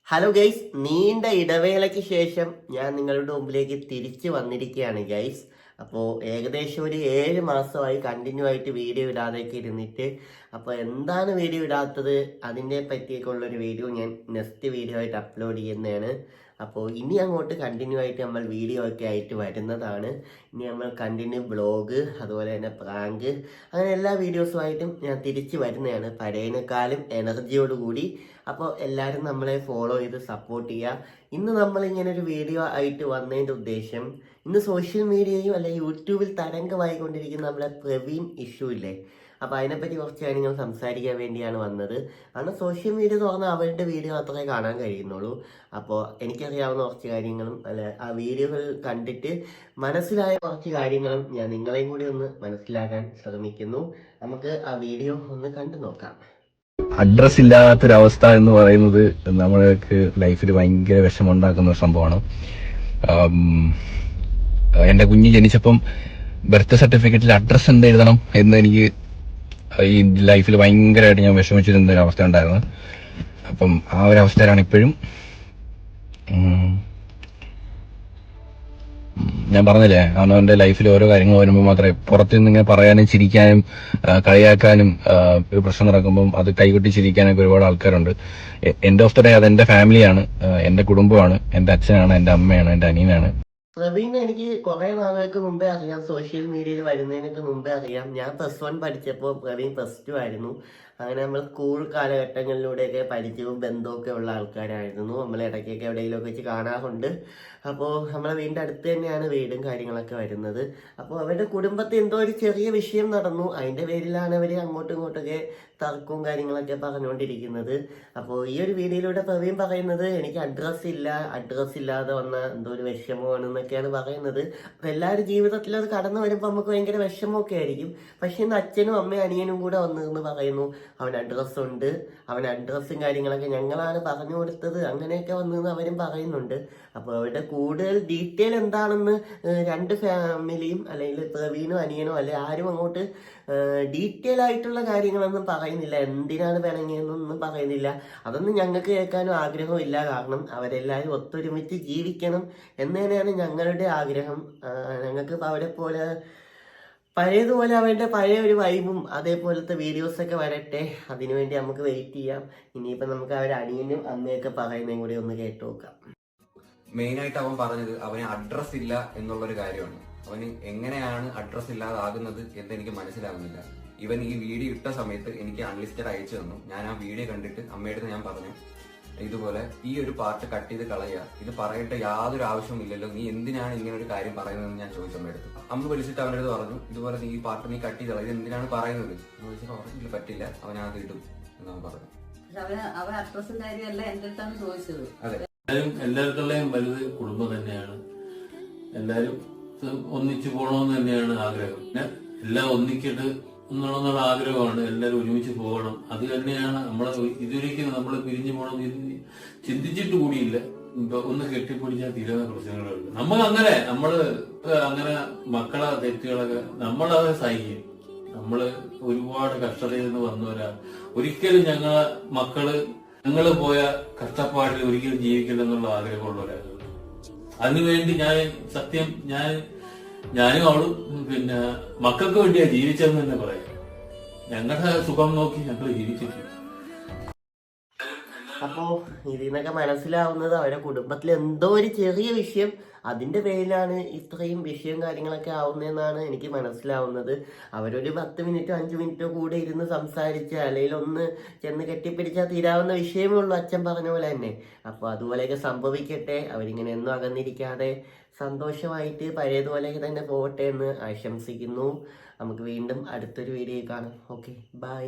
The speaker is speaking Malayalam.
ഹലോ ഗൈസ്, നീണ്ട ഇടവേളയ്ക്ക് ശേഷം ഞാൻ നിങ്ങളുടെ മുമ്പിലേക്ക് തിരിച്ചു വന്നിരിക്കുകയാണ് ഗൈസ്. അപ്പോൾ ഏകദേശം ഒരു 7 മാസമായി കണ്ടിന്യൂ ആയിട്ട് വീഡിയോ ഇടാതെയൊക്കെ ഇരുന്നിട്ട്. അപ്പോൾ എന്താണ് വീഡിയോ ഇടാത്തത്, അതിനെ പറ്റിയൊക്കെ ഉള്ളൊരു വീഡിയോ ഞാൻ നെക്സ്റ്റ് വീഡിയോ ആയിട്ട് അപ്ലോഡ് ചെയ്യുന്നതാണ്. അപ്പോൾ ഇനി അങ്ങോട്ട് കണ്ടിന്യൂ ആയിട്ട് നമ്മൾ വീഡിയോ ഒക്കെ ആയിട്ട് വരുന്നതാണ്. ഇനി നമ്മൾ കണ്ടിന്യൂ ബ്ലോഗ്, അതുപോലെ തന്നെ പ്രാങ്ക്, അങ്ങനെ എല്ലാ വീഡിയോസുമായിട്ടും ഞാൻ തിരിച്ചു വരുന്നതാണ് പഴയതിനേക്കാളും എനർജിയോടുകൂടി. അപ്പോൾ എല്ലാവരും നമ്മളെ ഫോളോ ചെയ്ത് സപ്പോർട്ട് ചെയ്യുക. ഇന്ന് നമ്മളിങ്ങനെ ഒരു വീഡിയോ ആയിട്ട് വന്നതിൻ്റെ ഉദ്ദേശം, ഇന്ന് സോഷ്യൽ മീഡിയയും അല്ലെങ്കിൽ യൂട്യൂബിൽ തരംഗമായിക്കൊണ്ടിരിക്കുന്ന നമ്മളെ പ്രവീൺ ഇഷ്യൂ ഇല്ലേ, അപ്പോൾ അതിനെപ്പറ്റി കുറച്ച് കാര്യങ്ങൾ സംസാരിക്കാൻ വേണ്ടിയാണ് വന്നത്. കാരണം സോഷ്യൽ മീഡിയ തുറന്നാൽ അവരുടെ വീഡിയോ മാത്രമേ കാണാൻ കഴിയുന്നുള്ളൂ. അപ്പോൾ എനിക്കറിയാവുന്ന കുറച്ച് കാര്യങ്ങളും ആ വീഡിയോകൾ കണ്ടിട്ട് മനസ്സിലായ കുറച്ച് കാര്യങ്ങളും ഞാൻ നിങ്ങളെയും കൂടി ഒന്ന് മനസ്സിലാക്കാൻ ശ്രമിക്കുന്നു. നമുക്ക് ആ വീഡിയോ ഒന്ന് കണ്ടു നോക്കാം. അഡ്രസ് ഇല്ലാത്തൊരവസ്ഥ എന്ന് പറയുന്നത് നമ്മൾക്ക് ലൈഫിൽ ഭയങ്കര വിഷമമുണ്ടാക്കുന്ന ഒരു സംഭവമാണ്. എൻ്റെ കുഞ്ഞ് ജനിച്ചപ്പം ബർത്ത് സർട്ടിഫിക്കറ്റിൽ അഡ്രസ്സ് എന്ത് എഴുതണം എന്ന് എനിക്ക് ഈ ലൈഫിൽ ഭയങ്കരമായിട്ട് ഞാൻ വിഷമിച്ചിരുന്ന ഒരു അവസ്ഥ ഉണ്ടായിരുന്നു. അപ്പം ആ ഒരു അവസ്ഥയിലാണ് ഇപ്പോഴും. ഞാൻ പറഞ്ഞില്ലേ, അവനവന്റെ ലൈഫിൽ ഓരോ കാര്യങ്ങൾ വരുമ്പോൾ മാത്രമേ പുറത്തു നിന്ന് ഇങ്ങനെ പറയാനും ചിരിക്കാനും കളിയാക്കാനും ഒരു പ്രശ്നം നടക്കുമ്പോൾ അത് കൈകൊട്ടി ചിരിക്കാനൊക്കെ ഒരുപാട് ആൾക്കാരുണ്ട്. എൻഡ് ഓഫ് ദ ഡേ അത് എന്റെ ഫാമിലിയാണ്, എന്റെ കുടുംബമാണ്, എന്റെ അച്ഛനാണ്, എന്റെ അമ്മയാണ്, എന്റെ അനിയനാണ്. പ്രവീൺ എനിക്ക് കുറെ നാളുകൾക്ക് മുമ്പേ അറിയാം, സോഷ്യൽ മീഡിയയിൽ വരുന്നതിനൊക്കെ മുമ്പേ അറിയാം. ഞാൻ +1 പഠിച്ചപ്പോൾ പ്രവീൺ +2 ആയിരുന്നു. അങ്ങനെ നമ്മൾ സ്കൂൾ കാലഘട്ടങ്ങളിലൂടെയൊക്കെ പരിചയവും ബന്ധമൊക്കെ ഉള്ള ആൾക്കാരായിരുന്നു. നമ്മൾ ഇടയ്ക്കൊക്കെ എവിടെയെങ്കിലുമൊക്കെ വെച്ച് കാണാറുണ്ട്. അപ്പോൾ നമ്മളെ വീടിൻ്റെ അടുത്ത് തന്നെയാണ് വീടും കാര്യങ്ങളൊക്കെ വരുന്നത്. അപ്പോൾ അവരുടെ കുടുംബത്തിൽ എന്തോ ഒരു ചെറിയ വിഷയം നടന്നു, അതിൻ്റെ പേരിലാണ് അവർ അങ്ങോട്ടും ഇങ്ങോട്ടൊക്കെ തർക്കവും കാര്യങ്ങളൊക്കെ പറഞ്ഞുകൊണ്ടിരിക്കുന്നത്. അപ്പോൾ ഈ ഒരു വീഡിയോയിലൂടെ പ്രവീൺ പറയുന്നത്, എനിക്ക് അഡ്രസ്സ് ഇല്ലാതെ വന്ന എന്തോ ഒരു വിഷമമാണെന്നൊക്കെയാണ് പറയുന്നത്. അപ്പോൾ എല്ലാവരും ജീവിതത്തിൽ അത് കടന്നു വരുമ്പോൾ നമുക്ക് ഭയങ്കര വിഷമമൊക്കെ ആയിരിക്കും. പക്ഷേ ഇന്ന് അച്ഛനും അമ്മയും അനിയനും കൂടെ വന്നിരുന്ന് പറയുന്നു, അവൻ അഡ്രസ്സുണ്ട്, അവൻ അഡ്രസ്സും കാര്യങ്ങളൊക്കെ ഞങ്ങളാണ് പറഞ്ഞു കൊടുത്തത്, അങ്ങനെയൊക്കെ വന്നിരുന്ന് അവരും പറയുന്നുണ്ട്. അപ്പോൾ അവരുടെ കൂടുതൽ ഡീറ്റെയിൽ എന്താണെന്ന് രണ്ട് ഫാമിലിയും അല്ലെങ്കിൽ പ്രവീണോ അനിയനോ അല്ലെ ആരും അങ്ങോട്ട് ഡീറ്റെയിൽ ആയിട്ടുള്ള കാര്യങ്ങളൊന്നും പറയുന്നില്ല. എന്തിനാണ് പിണങ്ങിയെന്നൊന്നും പറയുന്നില്ല. അതൊന്നും ഞങ്ങൾക്ക് കേൾക്കാനും ആഗ്രഹമില്ല. കാരണം അവരെല്ലാവരും ഒത്തൊരുമിച്ച് ജീവിക്കണം എന്ന് തന്നെയാണ് ഞങ്ങളുടെ ആഗ്രഹം. ഞങ്ങൾക്ക് അവരെ പോലെ പഴയതുപോലെ അവരുടെ പഴയ ഒരു വൈബും അതേപോലത്തെ വീഡിയോസൊക്കെ വരട്ടെ. അതിനുവേണ്ടി നമുക്ക് വെയിറ്റ് ചെയ്യാം. ഇനിയിപ്പോൾ നമുക്ക് അവരുടെ അനിയനും അമ്മയൊക്കെ പറയുന്നതും കൂടി ഒന്ന് കേട്ടു നോക്കാം. മെയിനായിട്ട് അവൻ പറഞ്ഞത് അവന് അഡ്രസ് ഇല്ല എന്നുള്ളൊരു കാര്യമാണ്. അവന് എങ്ങനെയാണ് അഡ്രസ് ഇല്ലാതാകുന്നത് എന്ന് എനിക്ക് മനസ്സിലാകുന്നില്ല. ഇവൻ ഈ വീഡിയോ ഇട്ട സമയത്ത് എനിക്ക് അൺലിസ്റ്റഡ് അയച്ചു തന്നു. ഞാൻ ആ വീഡിയോ കണ്ടിട്ട് അമ്മയുടെ ഞാൻ പറഞ്ഞു, ഇതുപോലെ ഈ ഒരു പാർട്ട് കട്ട് ചെയ്ത് കളയുക, ഇത് പറയട്ടെ യാതൊരു ആവശ്യവും ഇല്ലല്ലോ, നീ എന്തിനാണ് ഇങ്ങനെ ഒരു കാര്യം പറയുന്നതെന്ന് ഞാൻ ചോദിച്ചു അമ്മയെടുത്ത്. അമ്മ വിളിച്ചിട്ട് അവൻ്റെ അടുത്ത് പറഞ്ഞു, ഇതുപോലെ നീ ഈ പാർട്ട് നീ കട്ട് ചെയ്ത് ഇത് എന്തിനാണ് പറയുന്നത് എന്ന് ചോദിച്ചപ്പോൾ പറഞ്ഞില്ല, പറ്റില്ല, അവനത് ഇടും എന്നാണ് പറഞ്ഞു. എല്ലാവർക്കുള്ളയും വലുത് കുടുംബം തന്നെയാണ്. എല്ലാരും ഒന്നിച്ചു പോകണമെന്ന് തന്നെയാണ് ആഗ്രഹം. എല്ലാം ഒന്നിക്കിട്ട് എന്നുള്ള ആഗ്രഹമാണ്. എല്ലാരും ഒരുമിച്ച് പോകണം. അത് തന്നെയാണ് നമ്മളെ ഇതുവരെയ്ക്കും നമ്മൾ പിരിഞ്ഞു പോകണം ചിന്തിച്ചിട്ട് കൂടിയില്ല. ഇപ്പൊ ഒന്ന് കെട്ടിപ്പിടിച്ചാൽ തീരുന്ന പ്രശ്നങ്ങളുണ്ട്. നമ്മള് മക്കളെ തെറ്റുകളൊക്കെ നമ്മളത് സഹിക്കും. നമ്മള് ഒരുപാട് കഷ്ടതയിൽ നിന്ന് വന്നവരാ. ഒരിക്കലും ഞങ്ങള് പോയ കഷ്ടപ്പാടിൽ ഒരിക്കലും ജീവിക്കില്ലെന്നുള്ള ആഗ്രഹമുള്ളവരാണ്. അതിനുവേണ്ടി ഞാനും അവളും പിന്നെ മക്കൾക്ക് വേണ്ടിയാ ജീവിച്ചതെന്ന് തന്നെ പറയാം. ഞങ്ങളുടെ സുഖം നോക്കി ഞങ്ങൾ ജീവിച്ചിട്ടില്ല. അപ്പോൾ ഇതിൽ നിന്നൊക്കെ മനസ്സിലാവുന്നത് അവരുടെ കുടുംബത്തിൽ എന്തോ ഒരു ചെറിയ വിഷയം, അതിൻ്റെ പേരിലാണ് ഇത്രയും വിഷയം കാര്യങ്ങളൊക്കെ ആവുന്നതെന്നാണ് എനിക്ക് മനസ്സിലാവുന്നത്. അവരൊരു 10 മിനിറ്റോ 5 മിനിറ്റോ കൂടെ ഇരുന്ന് സംസാരിച്ച് അല്ലെങ്കിൽ ഒന്ന് ചെന്ന് കെട്ടിപ്പിടിച്ചാൽ തീരാവുന്ന വിഷയമേ ഉള്ളൂ, അച്ഛൻ പറഞ്ഞ പോലെ തന്നെ. അപ്പോൾ അതുപോലെയൊക്കെ സംഭവിക്കട്ടെ. അവരിങ്ങനെ ഒന്നും അകന്നിരിക്കാതെ സന്തോഷമായിട്ട് പഴയതുപോലെയൊക്കെ തന്നെ പോകട്ടെ എന്ന് ആശംസിക്കുന്നു. നമുക്ക് വീണ്ടും അടുത്തൊരു വീഡിയോ കാണാം. Okay, by.